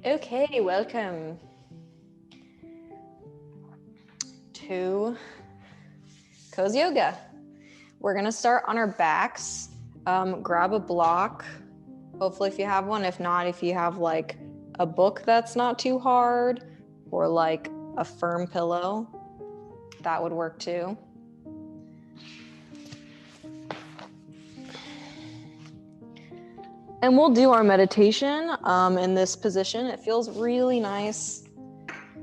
Okay, welcome to Cozy Yoga. We're gonna start on our backs. Grab a block, hopefully if you have one. If not, if you have like a book that's not too hard or like a firm pillow, that would work too. And we'll do our meditation in this position. It feels really nice.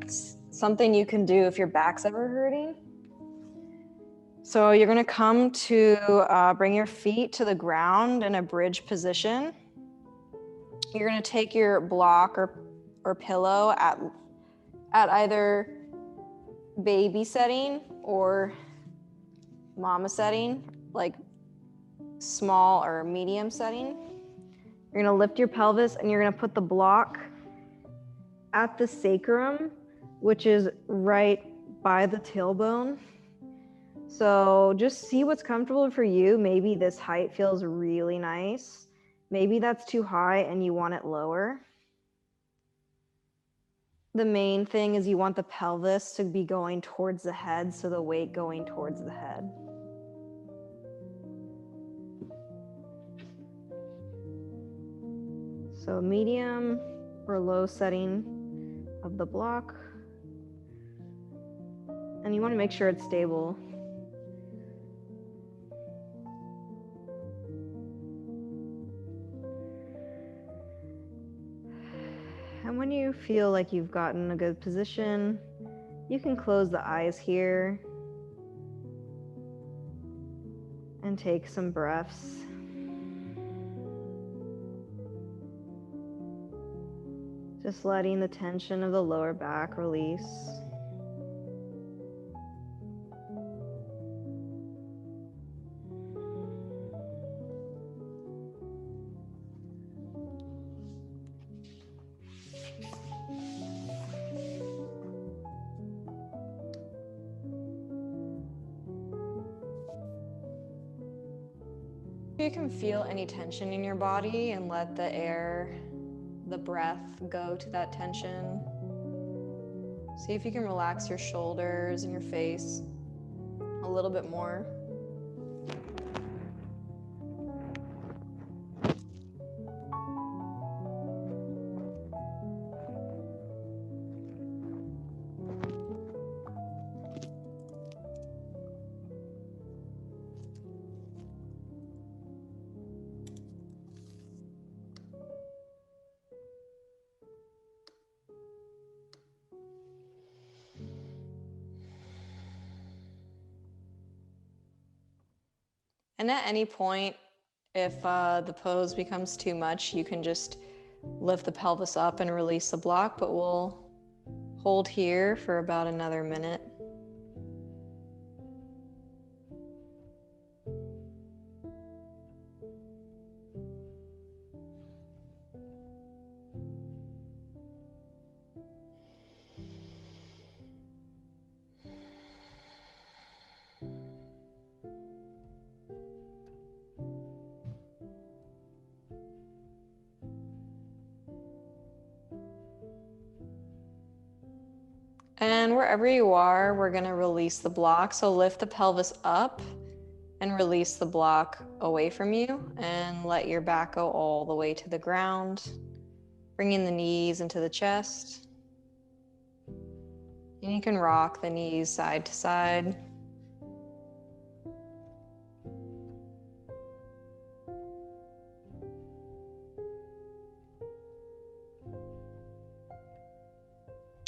It's something you can do if your back's ever hurting. So you're gonna come to bring your feet to the ground in a bridge position. You're gonna take your block or pillow at either baby setting or mama setting, like small or medium setting. You're gonna lift your pelvis and you're gonna put the block at the sacrum, which is right by the tailbone. So just see what's comfortable for you. Maybe this height feels really nice. Maybe that's too high and you want it lower. The main thing is you want the pelvis to be going towards the head, so the weight going towards the head. So medium or low setting of the block. And you want to make sure it's stable. And when you feel like you've gotten a good position, you can close the eyes here and take some breaths. Just letting the tension of the lower back release. You can feel any tension in your body and let the breath go to that tension. See if you can relax your shoulders and your face a little bit more. And at any point, if the pose becomes too much, you can just lift the pelvis up and release the block, but we'll hold here for about another minute. And wherever you are, we're going to release the block. So lift the pelvis up and release the block away from you and let your back go all the way to the ground, bringing the knees into the chest. And you can rock the knees side to side.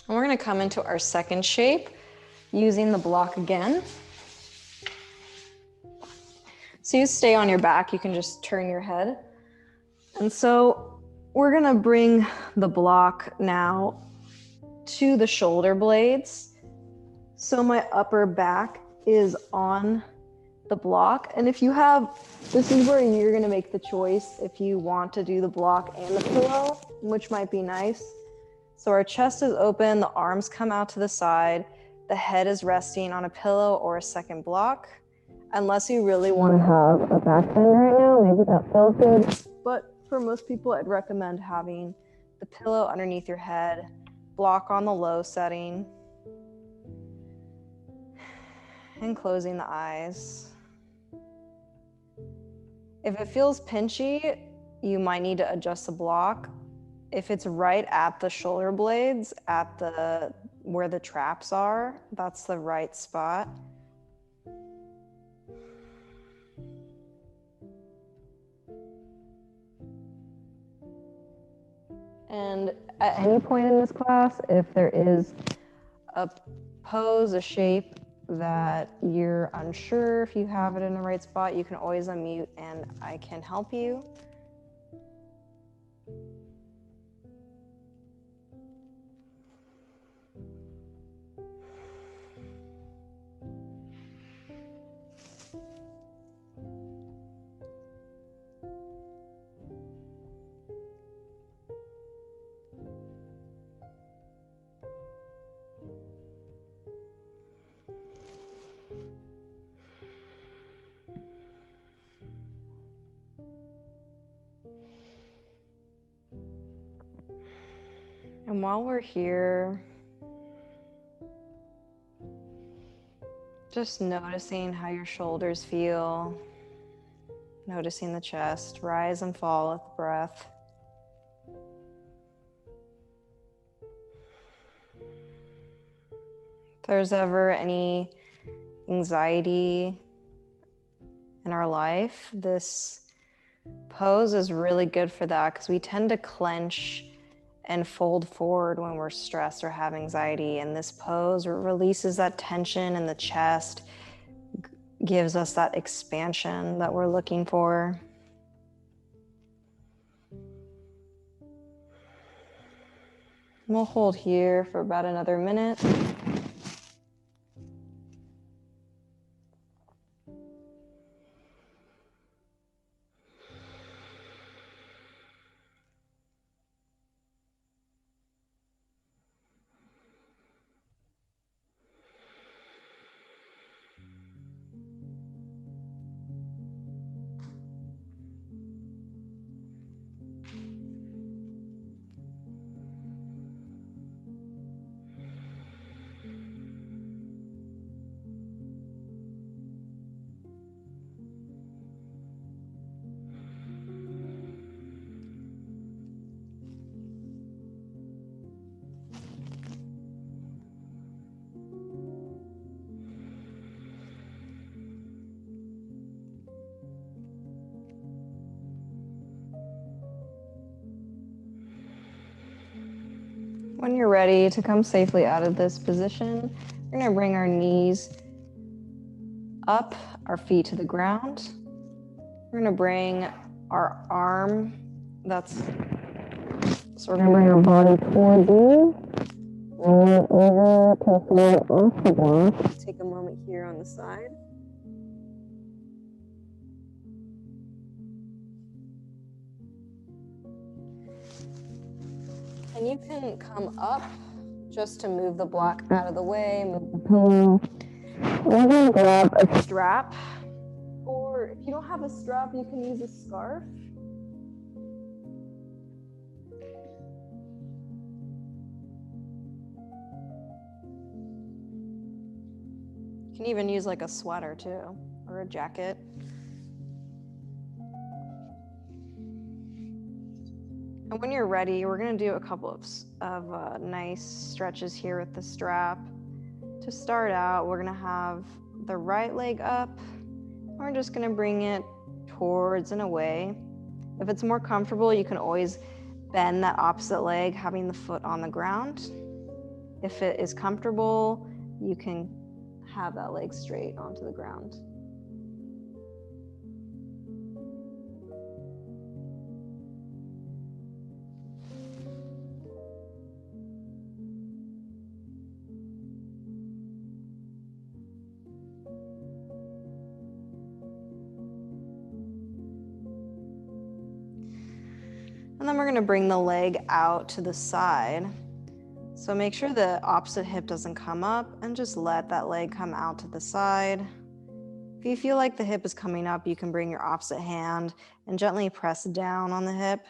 And we're going to come into our second shape using the block again. So you stay on your back, you can just turn your head. And so we're going to bring the block now to the shoulder blades. So my upper back is on the block. And if you have, this is where you're going to make the choice if you want to do the block and the pillow, which might be nice. So our chest is open, the arms come out to the side, the head is resting on a pillow or a second block. Unless you really want to have a back bend right now, maybe that feels good. But for most people, I'd recommend having the pillow underneath your head, block on the low setting, and closing the eyes. If it feels pinchy, you might need to adjust the block. If it's right at the shoulder blades, at the where the traps are, that's the right spot. And at any point in this class, if there is a pose, a shape that you're unsure if you have it in the right spot, you can always unmute and I can help you. And while we're here, just noticing how your shoulders feel, noticing the chest rise and fall with the breath. If there's ever any anxiety in our life, this pose is really good for that because we tend to clench and fold forward when we're stressed or have anxiety. And this pose releases that tension in the chest, gives us that expansion that we're looking for. We'll hold here for about another minute. When you're ready to come safely out of this position, we're going to bring our knees up, our feet to the ground. We're going to bring our arm, so we're going to bring our body toward you. Roll it over to the floor off the block. Take a moment here on the side. And you can come up just to move the block out of the way, move the pillow. We're going to grab a strap, or if you don't have a strap, you can use a scarf. You can even use like a sweater too, or a jacket. And when you're ready, we're going to do a couple of nice stretches here with the strap. To start out, we're going to have the right leg up. We're just going to bring it towards and away. If it's more comfortable, you can always bend that opposite leg, having the foot on the ground. If it is comfortable, you can have that leg straight onto the ground. And then we're going to bring the leg out to the side. So make sure the opposite hip doesn't come up and just let that leg come out to the side. If you feel like the hip is coming up, you can bring your opposite hand and gently press down on the hip.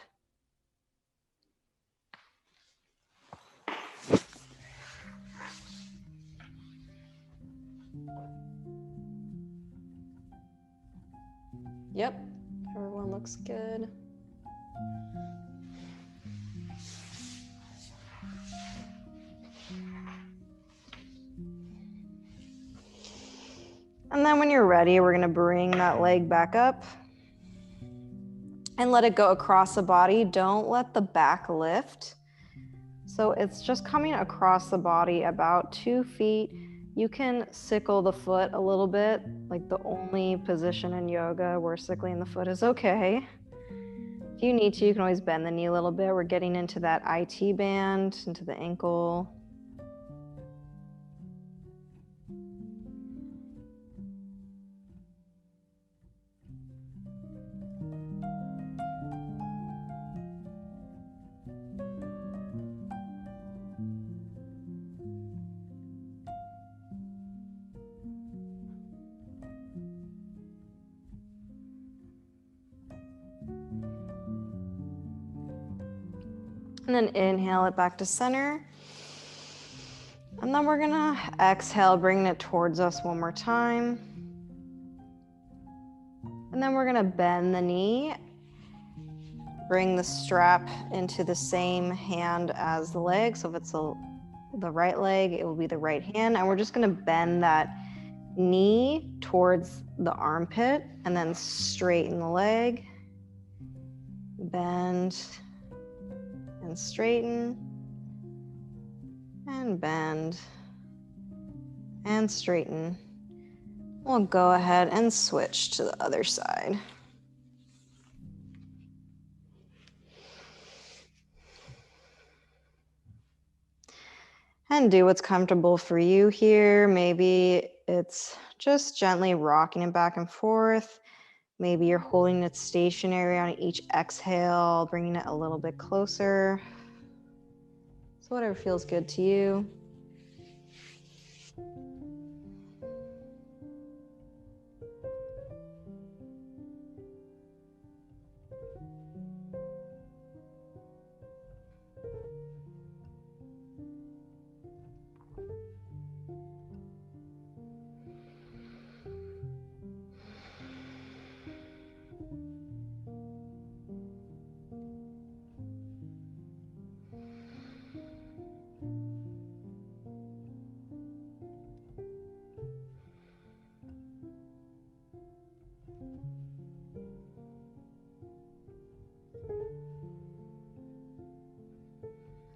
Yep, everyone looks good. And then when you're ready, we're gonna bring that leg back up and let it go across the body. Don't let the back lift. So it's just coming across the body about 2 feet. You can sickle the foot a little bit, like the only position in yoga where sickling the foot is okay. If you need to, you can always bend the knee a little bit. We're getting into that IT band, into the ankle. And then inhale it back to center. And then we're gonna exhale, bringing it towards us one more time. And then we're gonna bend the knee, bring the strap into the same hand as the leg. So if it's the right leg, it will be the right hand. And we're just gonna bend that knee towards the armpit and then straighten the leg. Bend and straighten and bend and straighten. We'll go ahead and switch to the other side. And do what's comfortable for you here. Maybe it's just gently rocking it back and forth. Maybe you're holding it stationary on each exhale, bringing it a little bit closer. So whatever feels good to you.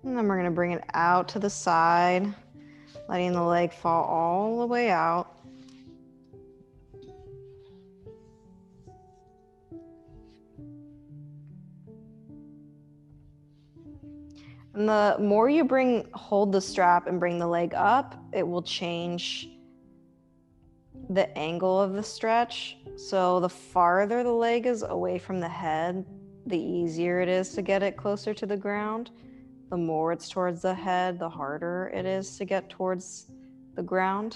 And then we're going to bring it out to the side, letting the leg fall all the way out. And the more you hold the strap and bring the leg up, it will change the angle of the stretch. So the farther the leg is away from the head, the easier it is to get it closer to the ground. The more it's towards the head, the harder it is to get towards the ground.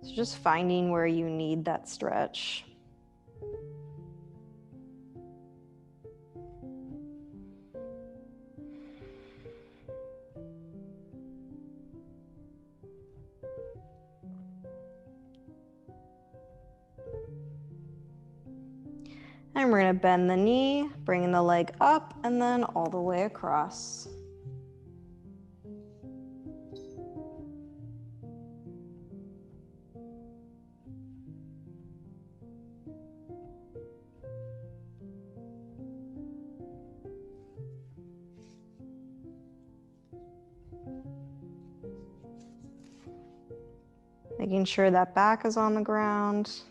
So just finding where you need that stretch. And we're going to bend the knee, bringing the leg up, and then all the way across. Making sure that back is on the ground.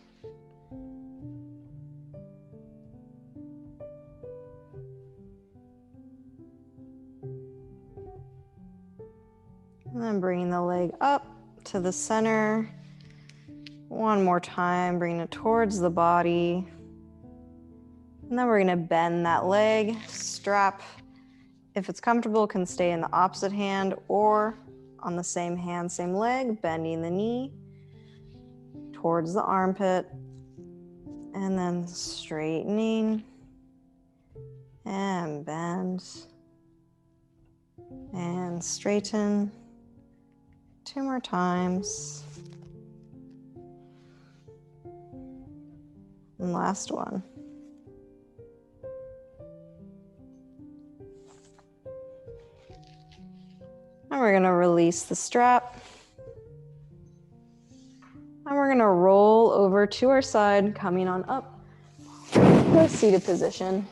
And then bringing the leg up to the center. One more time, bringing it towards the body. And then we're going to bend that leg, strap. If it's comfortable, can stay in the opposite hand or on the same hand, same leg, bending the knee towards the armpit. And then straightening and bend and straighten. 2 more times. And last one. And we're gonna release the strap. And we're gonna roll over to our side, coming on up to a seated position.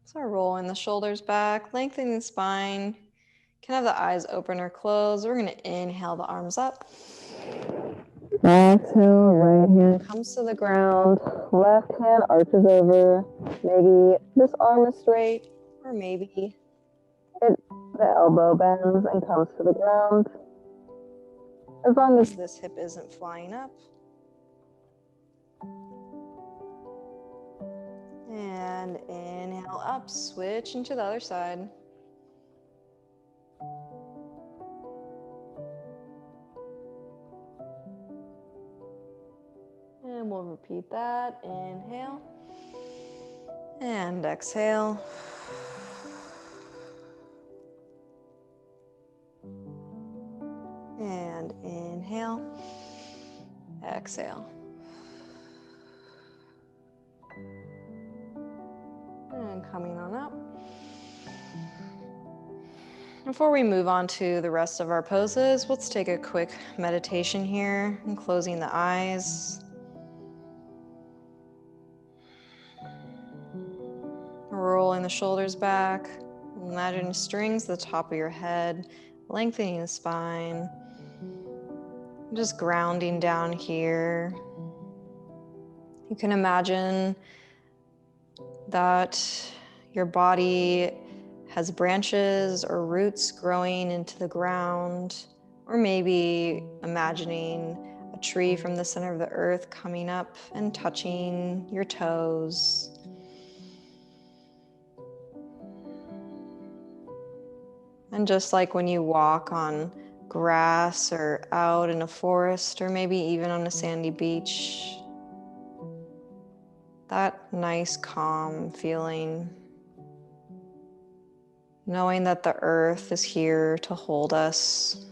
So rolling the shoulders back, lengthening the spine. You can have the eyes open or closed. We're gonna inhale the arms up. Exhale, right hand comes to the ground, left hand arches over. Maybe this arm is straight, or maybe the elbow bends and comes to the ground. As long as this hip isn't flying up. And inhale up, switch into the other side. And we'll repeat that. Inhale and exhale. And inhale, exhale. And coming on up. Before we move on to the rest of our poses, let's take a quick meditation here and closing the eyes. Rolling the shoulders back. Imagine strings to the top of your head, lengthening the spine. Just grounding down here. You can imagine that your body has branches or roots growing into the ground, or maybe imagining a tree from the center of the earth coming up and touching your toes. And just like when you walk on grass or out in a forest or maybe even on a sandy beach, that nice calm feeling, knowing that the earth is here to hold us.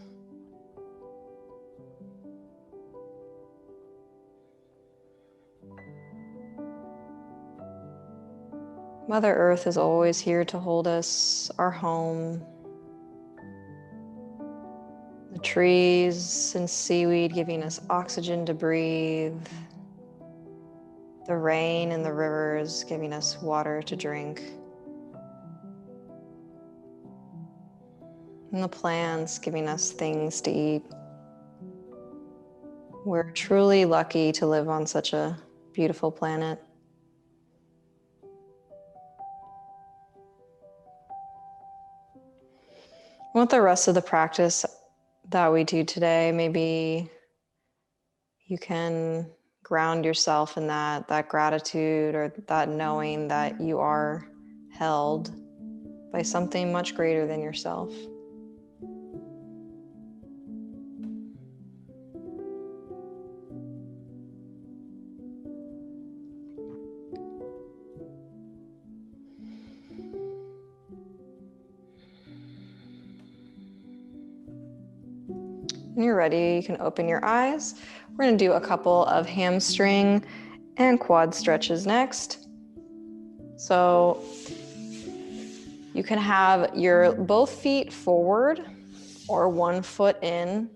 Mother Earth is always here to hold us, our home. The trees and seaweed giving us oxygen to breathe. The rain and the rivers giving us water to drink. And the plants giving us things to eat. We're truly lucky to live on such a beautiful planet. With the rest of the practice that we do today, maybe you can ground yourself in that gratitude or that knowing that you are held by something much greater than yourself. When you're ready, you can open your eyes. We're going to do a couple of hamstring and quad stretches next. So you can have your both feet forward or one foot in,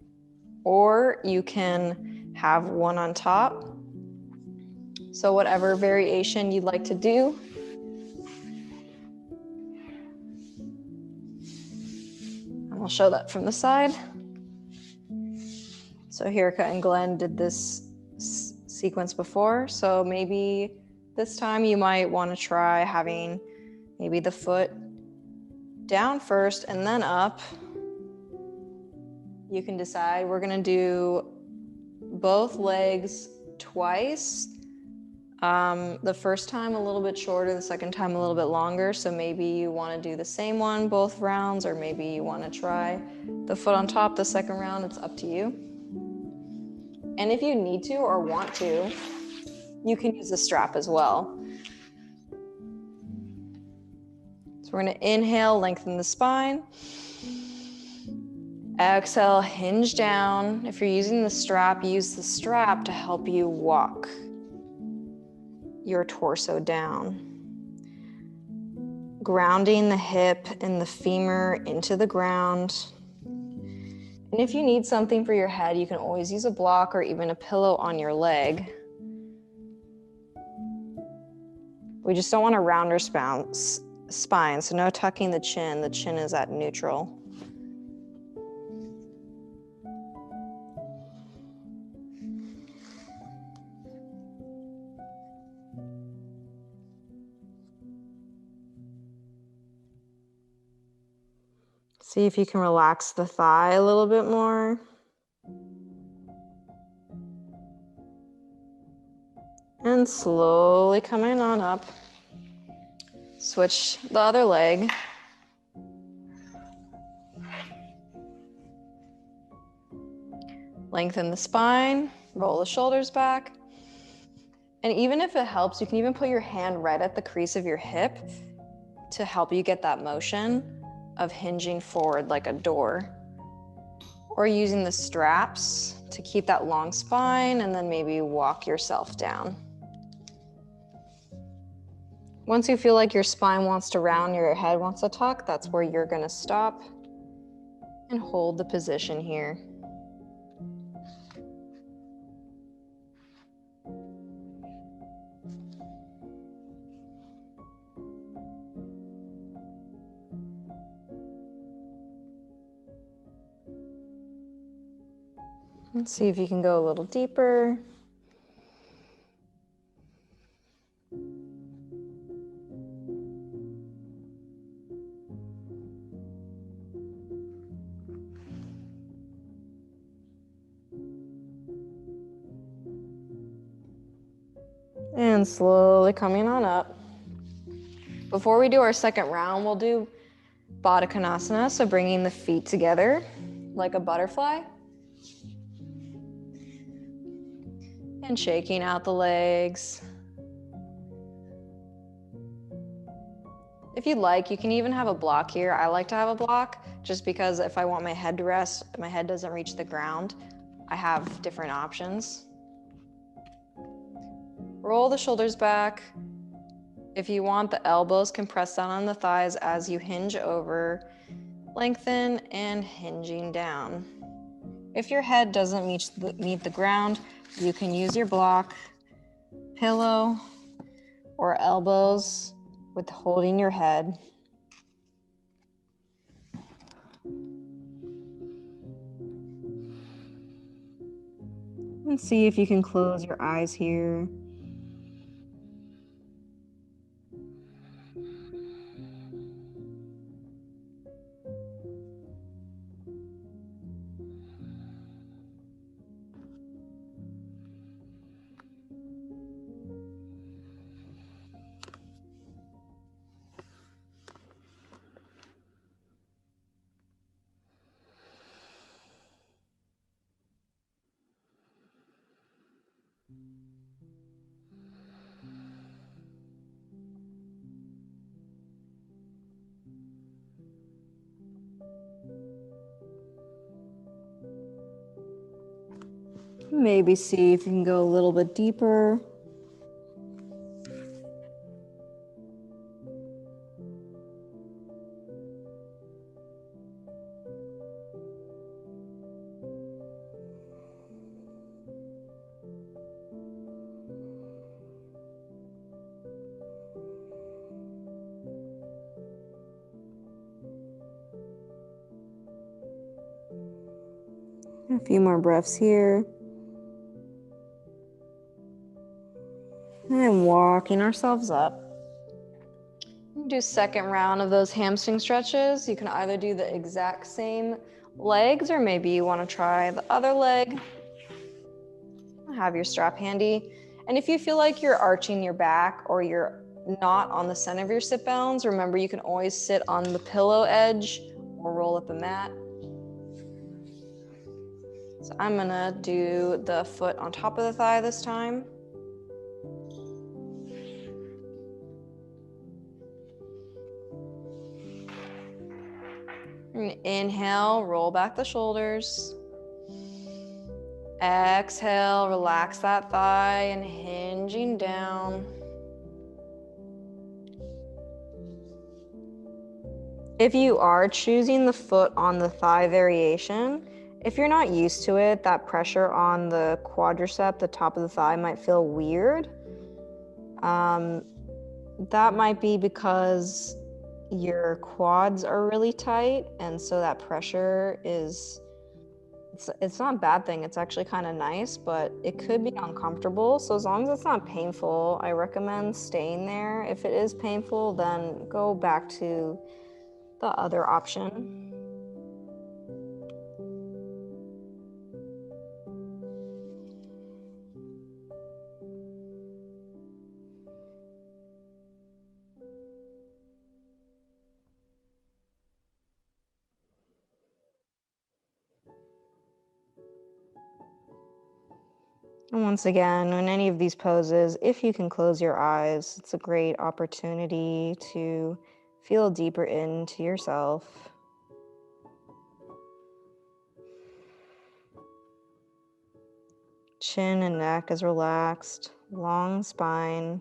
or you can have one on top. So whatever variation you'd like to do. And I'll show that from the side. So Hirka and Glenn did this sequence before, so maybe this time you might want to try having maybe the foot down first and then up. You can decide. We're going to do both legs twice. The first time a little bit shorter, the second time a little bit longer, so maybe you want to do the same one both rounds, or maybe you want to try the foot on top the second round. It's up to you. And if you need to or want to, you can use the strap as well. So we're gonna inhale, lengthen the spine. Exhale, hinge down. If you're using the strap, use the strap to help you walk your torso down. Grounding the hip and the femur into the ground. And if you need something for your head, you can always use a block or even a pillow on your leg. We just don't want to round our spine, so no tucking the chin. The chin is at neutral. See if you can relax the thigh a little bit more. And slowly coming on up. Switch the other leg. Lengthen the spine, roll the shoulders back. And even if it helps, you can even put your hand right at the crease of your hip to help you get that motion of hinging forward like a door. Or using the straps to keep that long spine and then maybe walk yourself down. Once you feel like your spine wants to round, your head wants to tuck, that's where you're gonna stop and hold the position here. Let's see if you can go a little deeper. And slowly coming on up. Before we do our second round, we'll do Baddha Konasana, so bringing the feet together like a butterfly. And shaking out the legs. If you'd like, you can even have a block here. I like to have a block just because if I want my head to rest, my head doesn't reach the ground, I have different options. Roll the shoulders back. If you want, the elbows can press down on the thighs as you hinge over. Lengthen and hinging down. If your head doesn't meet the ground, you can use your block, pillow, or elbows with holding your head. And see if you can close your eyes here. Maybe see if you can go a little bit deeper. A few more breaths here. And walking ourselves up. Do second round of those hamstring stretches. You can either do the exact same legs or maybe you want to try the other leg. Have your strap handy. And if you feel like you're arching your back or you're not on the center of your sit bones, remember you can always sit on the pillow edge or roll up a mat. So I'm gonna do the foot on top of the thigh this time. You're gonna inhale, roll back the shoulders. Exhale, relax that thigh and hinging down. If you are choosing the foot on the thigh variation, if you're not used to it, that pressure on the quadricep, the top of the thigh, might feel weird. That might be because your quads are really tight, and so that pressure is, it's not a bad thing. It's actually kind of nice, but it could be uncomfortable. So as long as it's not painful, I recommend staying there. If it is painful, then go back to the other option. And once again, in any of these poses, if you can close your eyes, it's a great opportunity to feel deeper into yourself. Chin and neck is relaxed, long spine.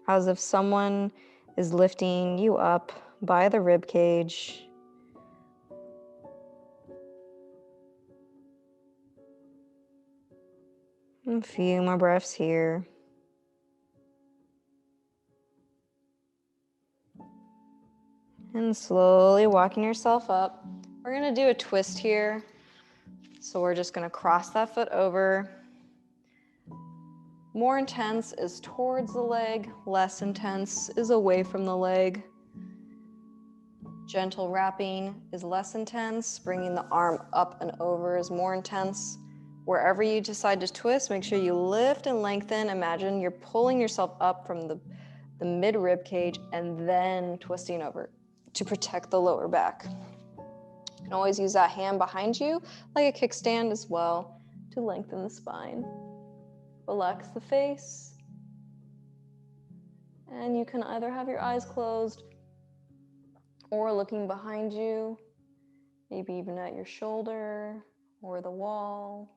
As if someone is lifting you up by the rib cage. A few more breaths here. And slowly walking yourself up. We're gonna do a twist here. So we're just gonna cross that foot over. More intense is towards the leg, less intense is away from the leg. Gentle wrapping is less intense. Bringing the arm up and over is more intense. Wherever you decide to twist, make sure you lift and lengthen. Imagine you're pulling yourself up from the mid-rib cage and then twisting over to protect the lower back. You can always use that hand behind you, like a kickstand as well, to lengthen the spine. Relax the face. And you can either have your eyes closed or looking behind you, maybe even at your shoulder or the wall.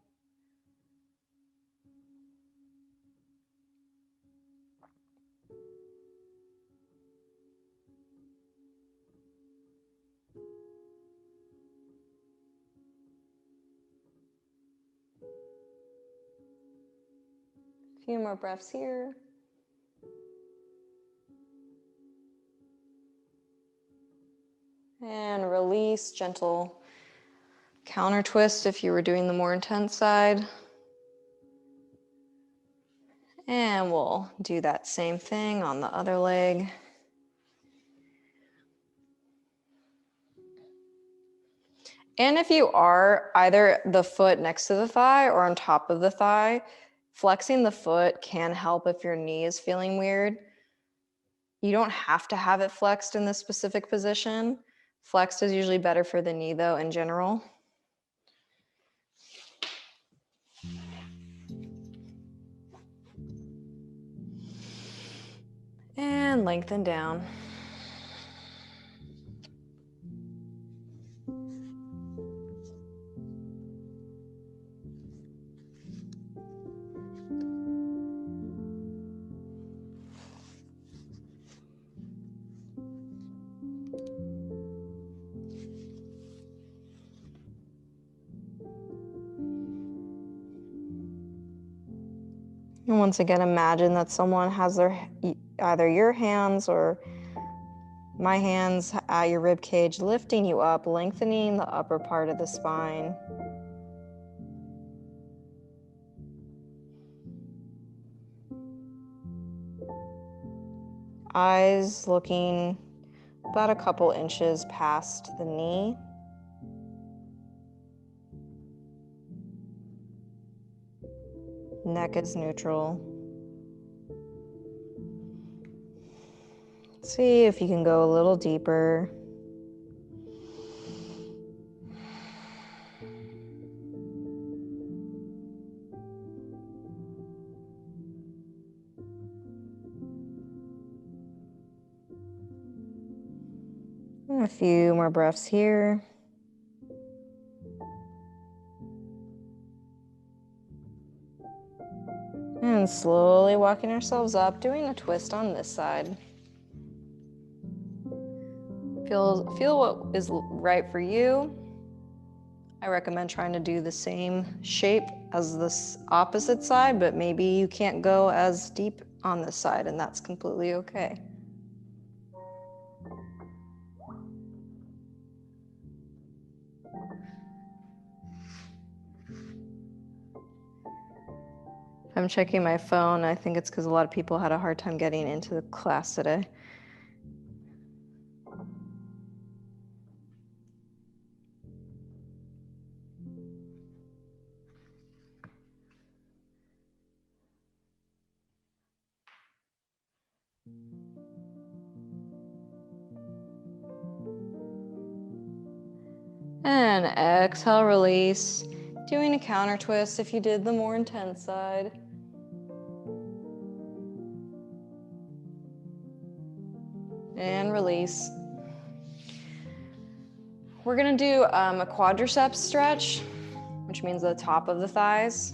A few more breaths here. And release, gentle counter twist if you were doing the more intense side. And we'll do that same thing on the other leg. And if you are either the foot next to the thigh or on top of the thigh, flexing the foot can help if your knee is feeling weird. You don't have to have it flexed in this specific position. Flexed is usually better for the knee though in general. And lengthen down. And once again, imagine that someone has either your hands or my hands at your rib cage, lifting you up, lengthening the upper part of the spine. Eyes looking about a couple inches past the knee. Neck is neutral. See if you can go a little deeper. A few more breaths here. And slowly walking ourselves up, doing a twist on this side. Feel what is right for you. I recommend trying to do the same shape as this opposite side, but maybe you can't go as deep on this side, and that's completely okay. I'm checking my phone. I think it's because a lot of people had a hard time getting into the class today. And exhale, release. Doing a counter twist if you did the more intense side. And release. We're gonna do a quadriceps stretch, which means the top of the thighs.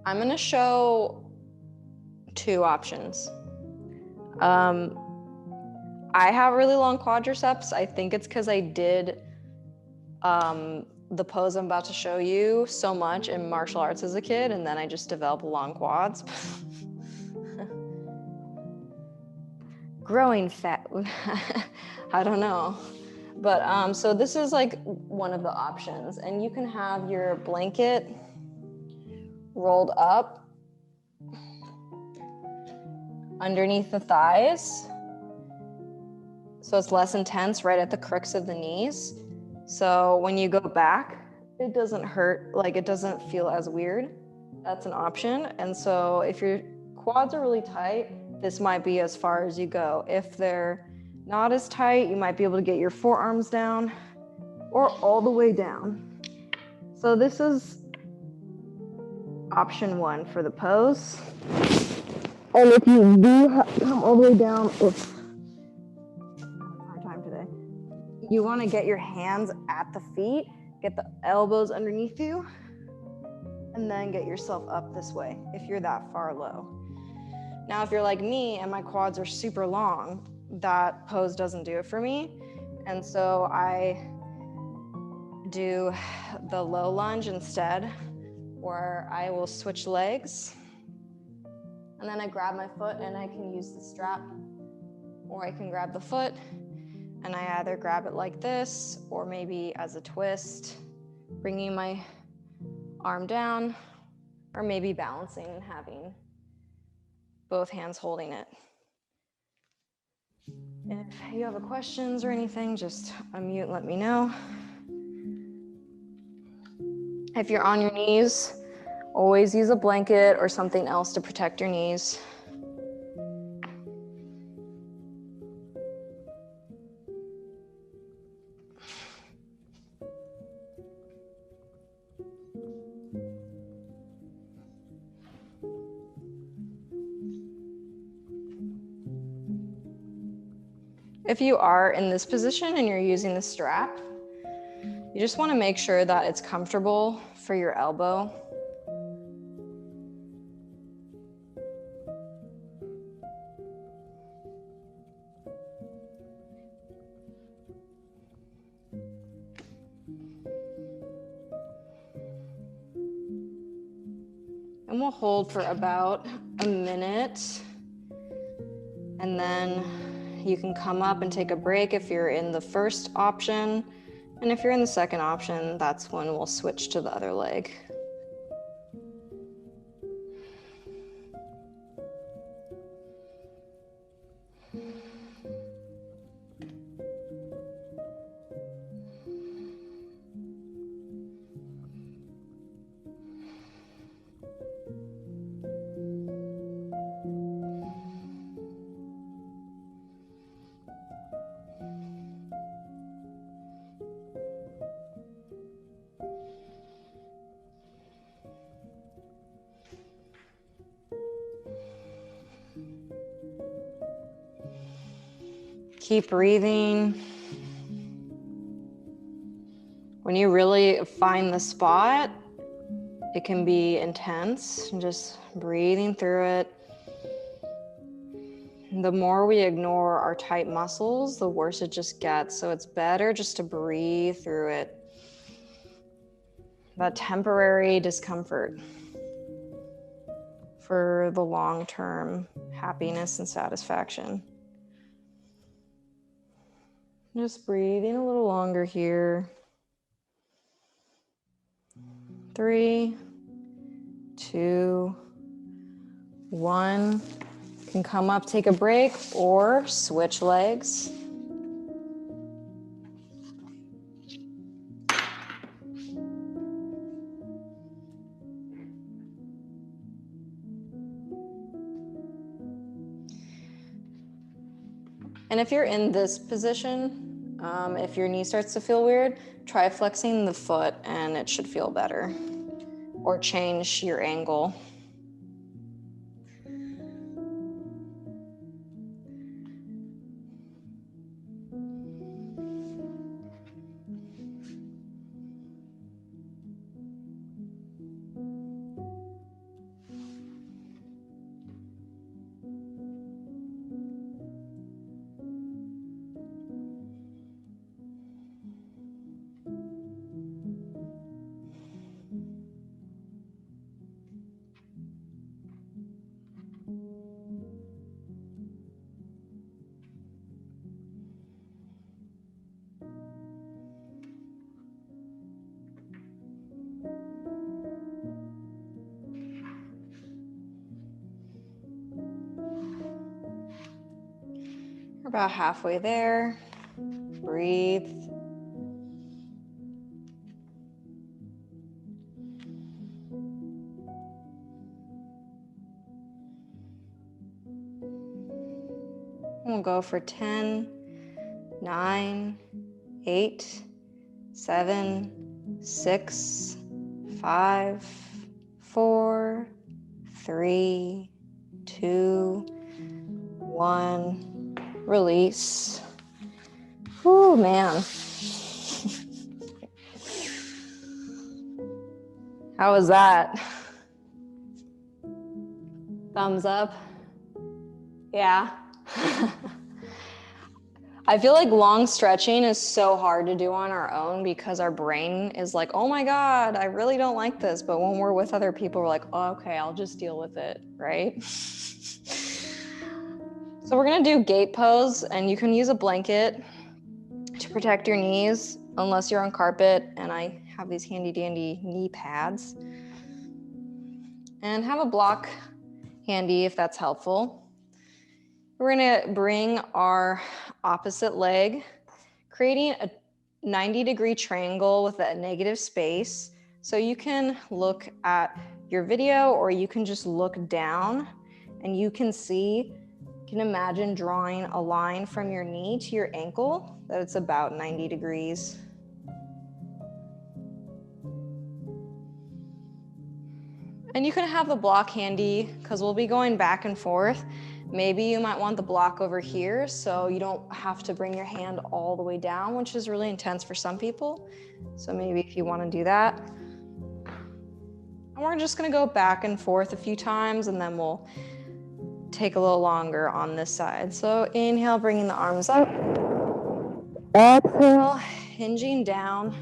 I'm gonna show two options. I have really long quadriceps. I think it's because I did the pose I'm about to show you so much in martial arts as a kid, and then I just developed long quads. Growing fat, I don't know. But so this is like one of the options, and you can have your blanket rolled up underneath the thighs, so it's less intense right at the crooks of the knees. So when you go back, it doesn't hurt, like it doesn't feel as weird. That's an option. And so if your quads are really tight, this might be as far as you go. If they're not as tight, you might be able to get your forearms down or all the way down. So this is option one for the pose. And if you do come all the way down, oops, hard time today. You want to get your hands at the feet, get the elbows underneath you, and then get yourself up this way if you're that far low. Now, if you're like me and my quads are super long, that pose doesn't do it for me. And so I do the low lunge instead, where I will switch legs. And then I grab my foot and I can use the strap, or I can grab the foot and I either grab it like this, or maybe as a twist, bringing my arm down, or maybe balancing and having both hands holding it. If you have questions or anything, just unmute and let me know. If you're on your knees, always use a blanket or something else to protect your knees. If you are in this position and you're using the strap, you just want to make sure that it's comfortable for your elbow. And we'll hold for about a minute. And then you can come up and take a break if you're in the first option. And if you're in the second option, that's when we'll switch to the other leg. Keep breathing. When you really find the spot, it can be intense. Just breathing through it. The more we ignore our tight muscles, the worse it just gets. So it's better just to breathe through it. That temporary discomfort for the long-term happiness and satisfaction. Just breathing a little longer here. 3, 2, 1. You can come up, take a break, or switch legs. And if you're in this position, if your knee starts to feel weird, try flexing the foot and it should feel better. Or change your angle. We're about halfway there. Breathe. We'll go for 10, 9, 8, 7, 6, 5, 4, 3, 2, 1. Release. Oh man. How was that? Thumbs up? Yeah. I feel like long stretching is so hard to do on our own because our brain is like, oh my God, I really don't like this. But when we're with other people, we're like, oh, okay, I'll just deal with it, right? So we're gonna do gate pose, and you can use a blanket to protect your knees unless you're on carpet, and I have these handy dandy knee pads. And have a block handy if that's helpful. We're gonna bring our opposite leg, creating a 90-degree triangle with a negative space. So you can look at your video or you can just look down and you can see, you can imagine drawing a line from your knee to your ankle that it's about 90 degrees. And you can have the block handy because we'll be going back and forth. Maybe you might want the block over here so you don't have to bring your hand all the way down, which is really intense for some people. So maybe if you want to do that. And we're just going to go back and forth a few times and then we'll take a little longer on this side. So inhale, bringing the arms up. Exhale, hinging down.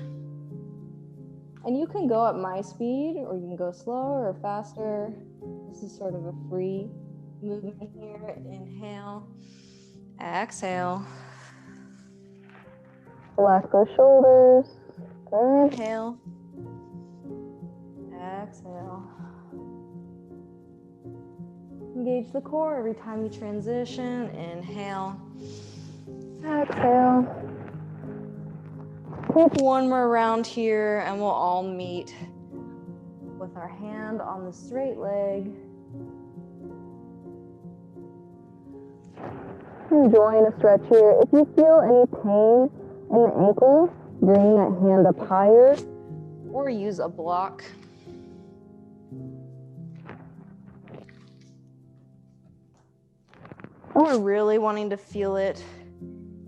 And you can go at my speed or you can go slower or faster. This is sort of a free movement here. Inhale, exhale. Relax those shoulders. Inhale, exhale. Engage the core every time you transition. Inhale, exhale. Take one more round here and we'll all meet with our hand on the straight leg. Enjoying a stretch here. If you feel any pain in the ankle, bring that hand up higher or use a block. We're really wanting to feel it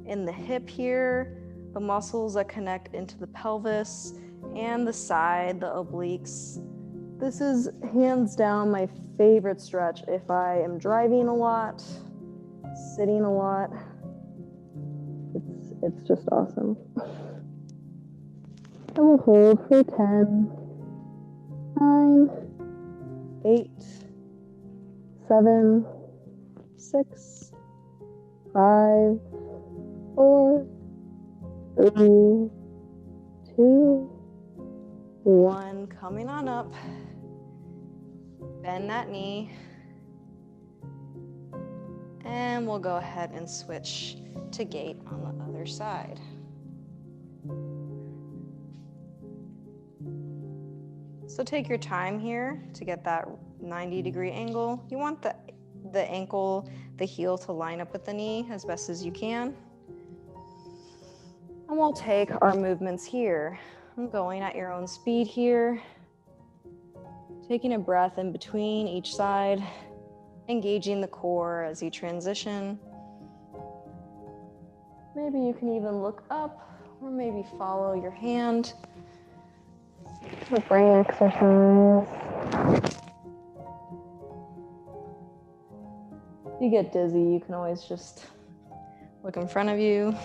in the hip here, the muscles that connect into the pelvis, and the side, the obliques. This is hands down my favorite stretch if I am driving a lot, sitting a lot. It's just awesome. And we'll hold for 10, 9, 8, 7, 6, 5, 4, 3, 2, 1. Coming on up. Bend that knee. And we'll go ahead and switch to gait on the other side. So take your time here to get that 90-degree angle. You want the ankle, the heel to line up with the knee as best as you can. And we'll take our movements here. I'm going at your own speed here. Taking a breath in between each side, engaging the core as you transition. Maybe you can even look up or maybe follow your hand. A brain exercise. If you get dizzy, you can always just look in front of you.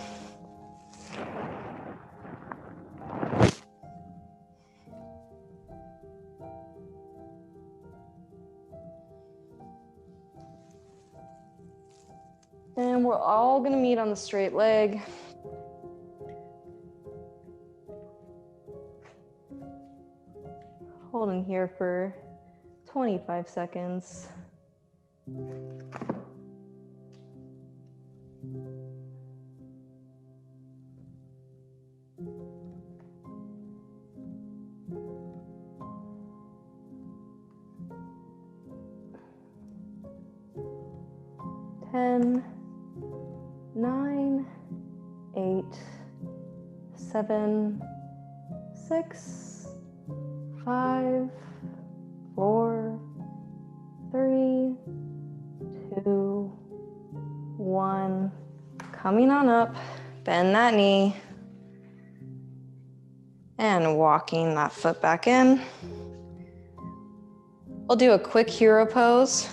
And we're all gonna meet on the straight leg. Holding here for 25 seconds. Ten, 9, 8, 7, 6, 5, 4, 3, 2, 1. Coming on up, bend that knee, and walking that foot back in. We'll do a quick hero pose.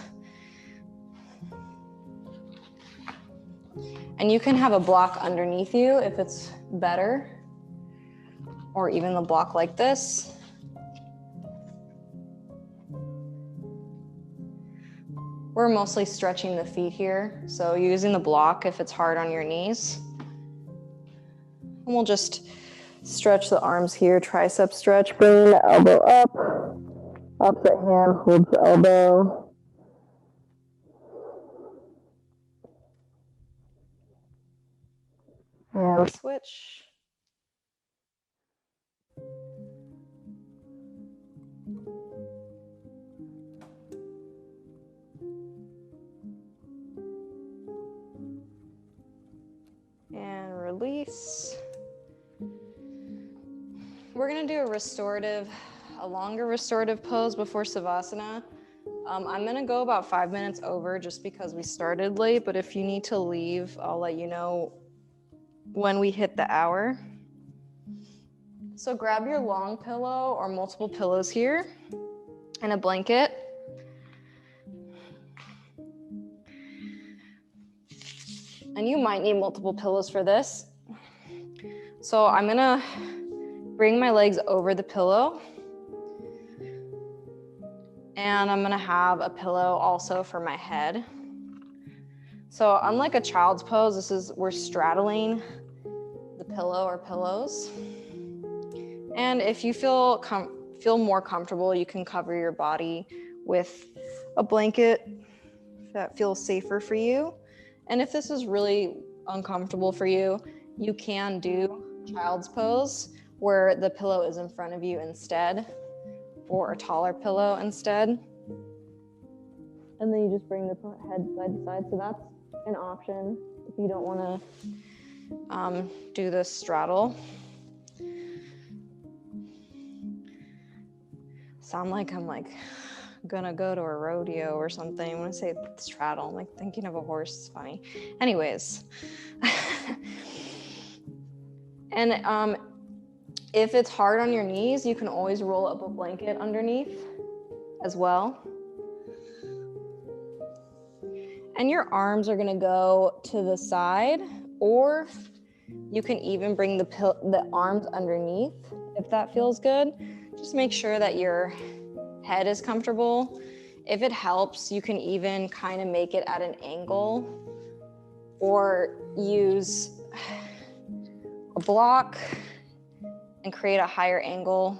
And you can have a block underneath you if it's better, or even the block like this. We're mostly stretching the feet here, so using the block if it's hard on your knees. And we'll just stretch the arms here, tricep stretch, bring the elbow up, opposite hand holds the elbow. And switch. And release. We're gonna do a longer restorative pose before Savasana. I'm gonna go about 5 minutes over just because we started late, but if you need to leave, I'll let you know when we hit the hour. So grab your long pillow or multiple pillows here and a blanket. And you might need multiple pillows for this. So I'm gonna bring my legs over the pillow. And I'm gonna have a pillow also for my head. So unlike a child's pose, we're straddling the pillow or pillows. And if you feel more comfortable, you can cover your body with a blanket that feels safer for you. And if this is really uncomfortable for you, you can do child's pose where the pillow is in front of you instead, or a taller pillow instead. And then you just bring the head side to side. So that's an option if you don't want to do this straddle. Sound like I'm gonna go to a rodeo or something. When I say straddle, I'm thinking of a horse. It's funny. Anyways, And if it's hard on your knees, you can always roll up a blanket underneath as well. And your arms are gonna go to the side, or you can even bring the arms underneath if that feels good. Just make sure that your head is comfortable. If it helps, you can even kind of make it at an angle or use a block and create a higher angle.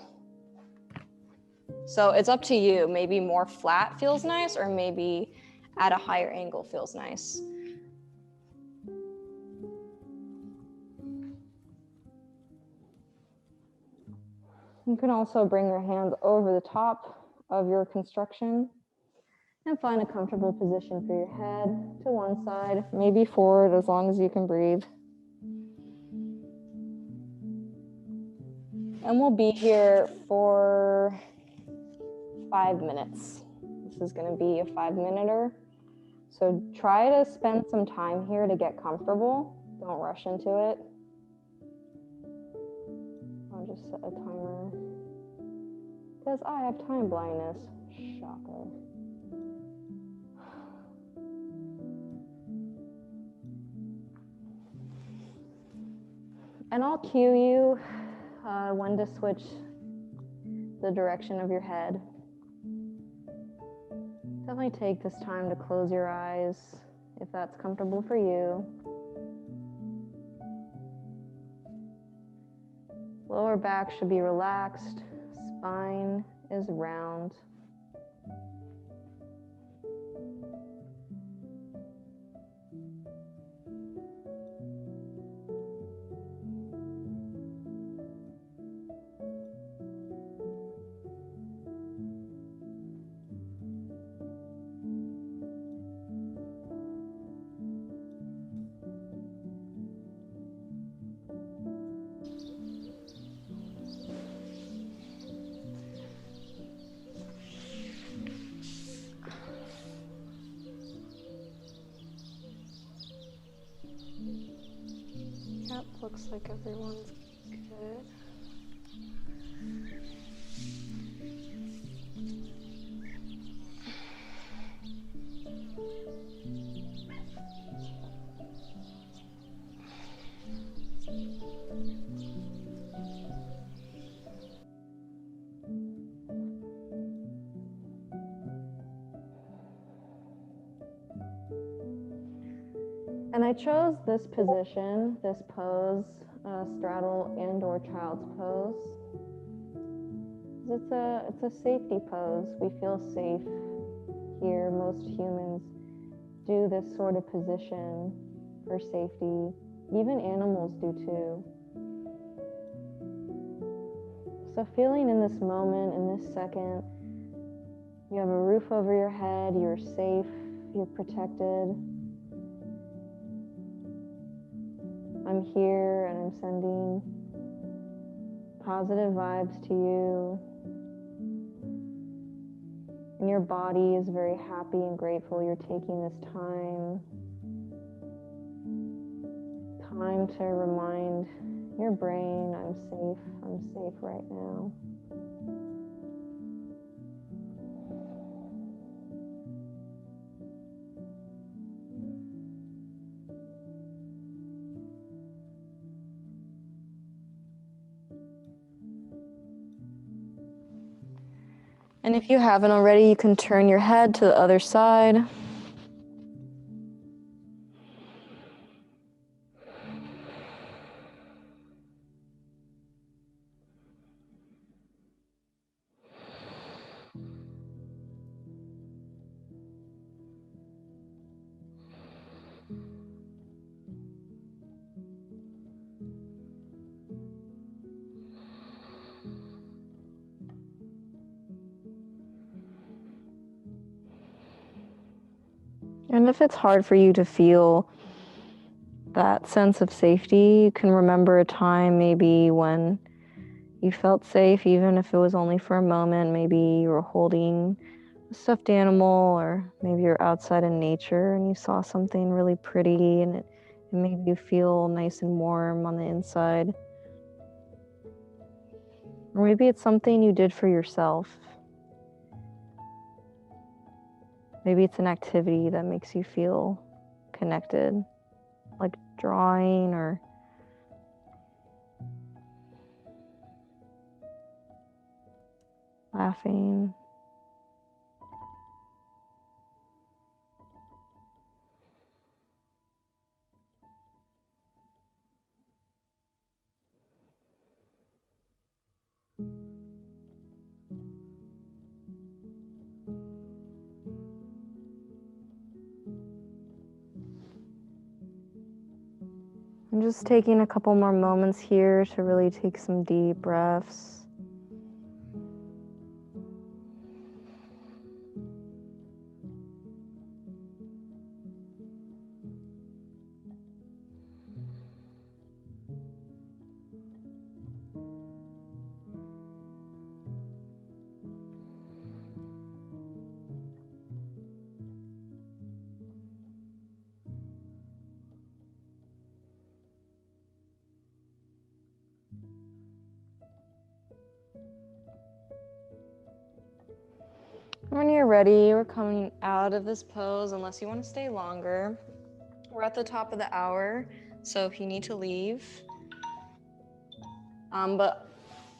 So it's up to you. Maybe more flat feels nice, or maybe at a higher angle feels nice. You can also bring your hands over the top of your construction and find a comfortable position for your head to one side, maybe forward, as long as you can breathe. And we'll be here for 5 minutes. This is going to be a 5-minute. So try to spend some time here to get comfortable. Don't rush into it. I'll just set a timer because I have time blindness. Shocker. And I'll cue you when to switch the direction of your head. Definitely take this time to close your eyes if that's comfortable for you. Lower back should be relaxed. Spine is round. Yep, looks like everyone's good. And I chose this position, this pose, straddle and or child's pose. It's a safety pose. We feel safe here. Most humans do this sort of position for safety. Even animals do too. So feeling in this moment, in this second, you have a roof over your head, you're safe, you're protected. I'm here and I'm sending positive vibes to you. And your body is very happy and grateful you're taking this time to remind your brain, I'm safe right now. And if you haven't already, you can turn your head to the other side. And if it's hard for you to feel that sense of safety, you can remember a time maybe when you felt safe, even if it was only for a moment. Maybe you were holding a stuffed animal, or maybe you're outside in nature and you saw something really pretty and it made you feel nice and warm on the inside. Or maybe it's something you did for yourself. Maybe it's an activity that makes you feel connected, like drawing or laughing. I'm just taking a couple more moments here to really take some deep breaths. When you're ready, we're coming out of this pose unless you want to stay longer. We're at the top of the hour, so if you need to leave. But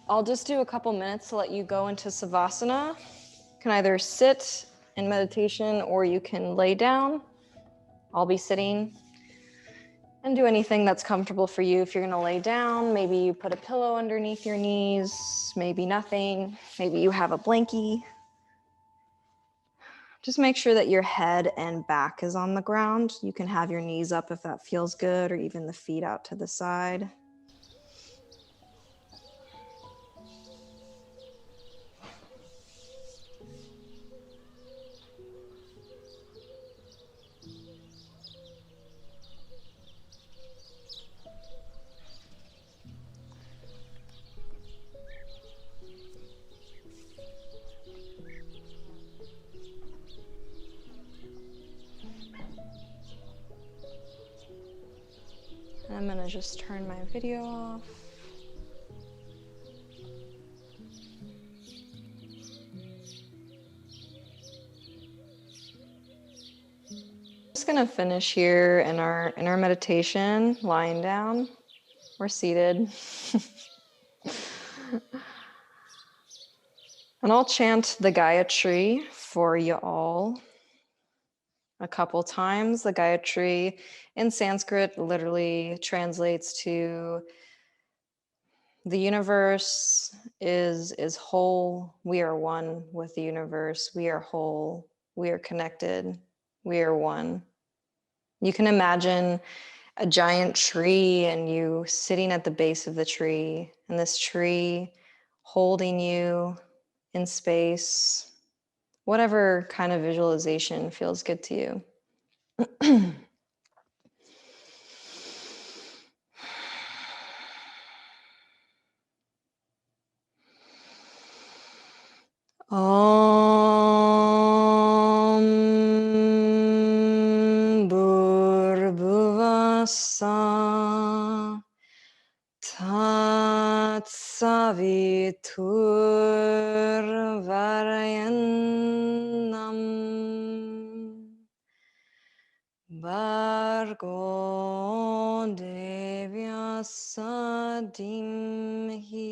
I'll just do a couple minutes to let you go into Savasana. You can either sit in meditation or you can lay down. I'll be sitting. And do anything that's comfortable for you. If you're gonna lay down, maybe you put a pillow underneath your knees, maybe nothing. Maybe you have a blankie. Just make sure that your head and back is on the ground. You can have your knees up if that feels good, or even the feet out to the side. I'm gonna just turn my video off. Just gonna finish here in our meditation, lying down or seated. And I'll chant the Gayatri for you all a couple times. The Gayatri in Sanskrit literally translates to the universe is whole. We are one with the universe. We are whole. We are connected. We are one. You can imagine a giant tree and you sitting at the base of the tree, and this tree holding you in space, whatever kind of visualization feels good to you. Om Bhurбhuvassa Tat Saviturvarayanam Bhargo Devyasa Dhimhi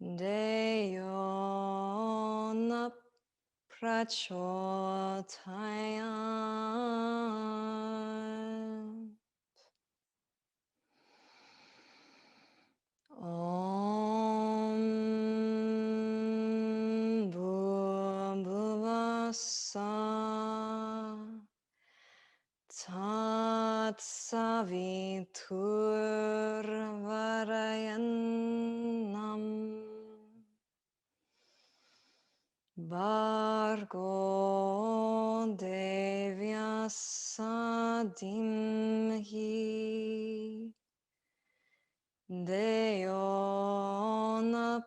Deyo na prachodayat. Om Bhurбhuvassa Tat Saviturvarayanam Bhargo Devyasa Dhimhi Deyo na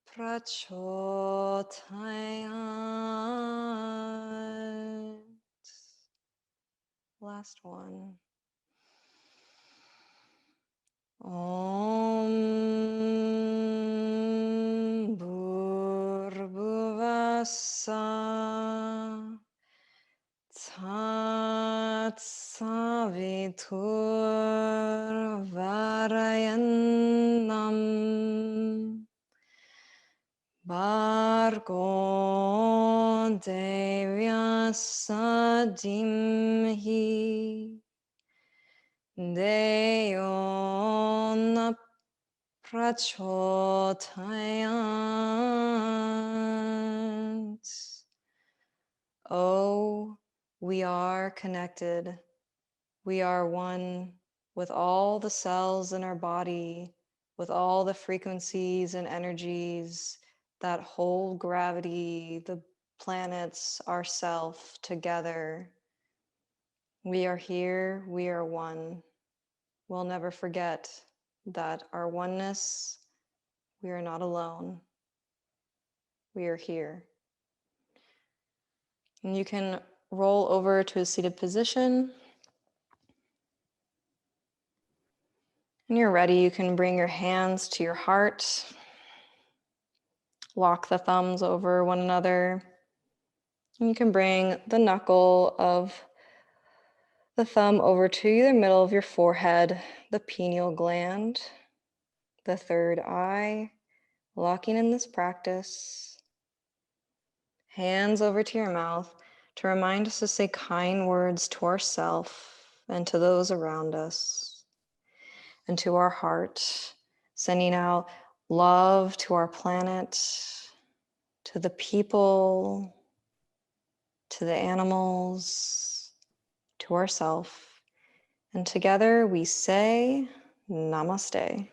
prachodayat. Last one. Om Bhargo Devyasa Dhimhi Deyo na prachodayant. Oh, we are connected. We are one with all the cells in our body, with all the frequencies and energies that hold gravity, the planets, ourself together. We are here, we are one. We'll never forget that our oneness, we are not alone. We are here. And you can roll over to a seated position. When you're ready, you can bring your hands to your heart. Lock the thumbs over one another. And you can bring the knuckle of the thumb over to the middle of your forehead, the pineal gland, the third eye, locking in this practice. Hands over to your mouth to remind us to say kind words to ourselves and to those around us, and to our heart, sending out love to our planet, to the people, to the animals, to ourselves. And together we say namaste.